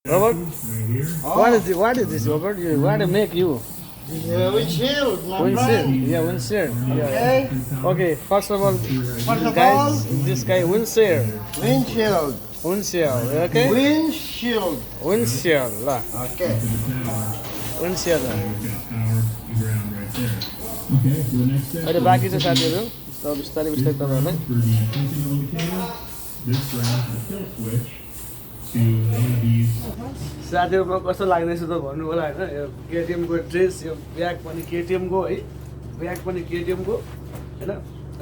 Robert, Oh, what is this, Robert? What to make you? windshield, my Windshield. friend. Yeah, windshield. Yeah. Okay, Okay, first of all, of guys, this guy windshield. windshield. Windshield, okay? Windshield. Windshield lah. Okay. Windshield. Okay, so the next step अहिले बाँकी चाहिँ साथीहरू त बिस्तारै बिस्तारै तपाईँहरूलाई for the printing indicator, this graph the kill switch to one of these. साथीहरूमा कस्तो लाग्दैछ त भन्नु होला होइन यो केटिएमको ड्रेस यो ब्याग पनि केटिएमको है ब्याग पनि केटिएमको होइन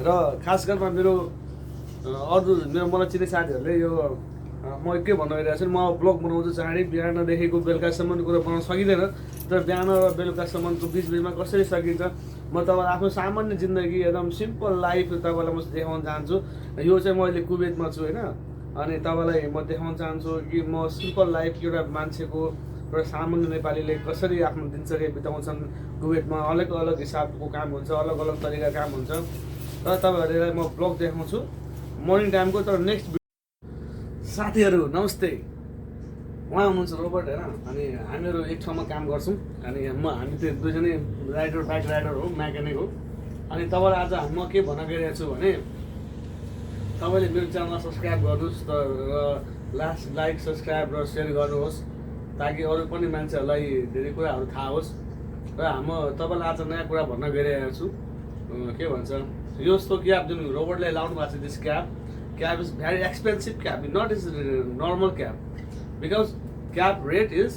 र खास गरेर मेरो अरू मेरो मलाई चिने साथीहरूले यो म के भन्न गइरहेको छु म ब्लग बनाउँछु चाँडै बिहानदेखिको बेलुकासम्मको कुरा बनाउन सकिँदैन तर बिहान र बेलुकासम्मको बिचमा कसरी सकिन्छ म तपाईँलाई आफ्नो सामान्य जिन्दगी एकदम सिम्पल लाइफ तपाईँलाई म देखाउन चाहन्छु यो चाहिँ म अहिले कुवेतमा छु होइन अनि तपाईँलाई म देखाउन चाहन्छु कि म सिम्पल लाइफ एउटा मान्छेको एउटा सामान्य नेपालीले कसरी आफ्नो दिनचर्या बिताउँछन् कुवेतमा अलग अलग हिसाबको काम हुन्छ अलग अलग तरिका काम हुन्छ र तपाईँहरूलाई म ब्लग देखाउँछु मर्निङ टाइमको तर नेक्स्ट साथीहरू नमस्ते उहाँ हुनुहुन्छ रोबर्ट होइन अनि हामीहरू एक ठाउँमा काम गर्छौँ अनि हामी त्यो दुईजनै राइडर बाइक राइडर हो मेकानिक हो अनि तपाईँलाई आज म के भन्न गइरहेको छु भने तपाईँले मेरो च्यानललाई सब्सक्राइब गर्नुहोस् र लाइक सब्सक्राइब र सेयर गर्नुहोस् ताकि अरू पनि मान्छेहरूलाई धेरै कुराहरू थाहा होस् र तपाईँलाई आज नयाँ कुरा भन्न गइरहेको छु के भन्छ यो यस्तो क्याब जुन रोबर्टले लाउनु भएको छ this cab is very expensive cab not is normal cab because cab rate is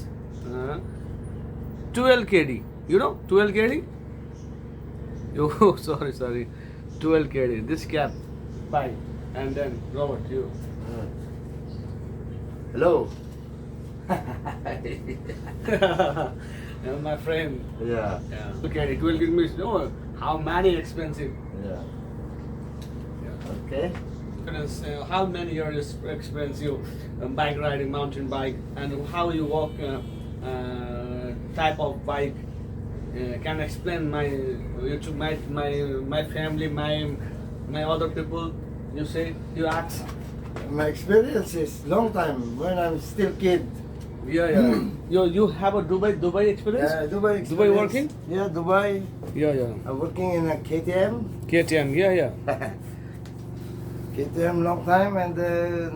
12 kd you know 12 kd oh sorry 12 kd this cab bike and then Robert you Hello. my friend Yeah. 12 kd 12 kd means you know how many expensive Yeah. Okay. how many years expensive bike riding, mountain bike, and how you walk type of bike. Can explain to my family, my other people. You say you ask. My experience is long time when I'm still kid. Yeah. you have a Dubai experience. Yeah, Dubai. Dubai Experience. working. Yeah, Dubai. Yeah. I'm working in a KTM. KTM. Yeah. KTM long time, and then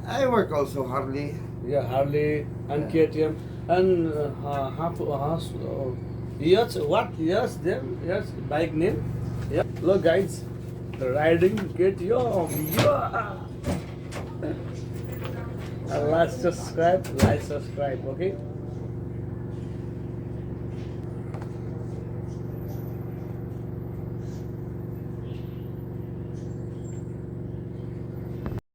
I work also Harley. Yeah, Harley and KTM and yes, what? Yes, bike name. Yeah, look guys, riding KTM. Yeah. Like subscribe, okay?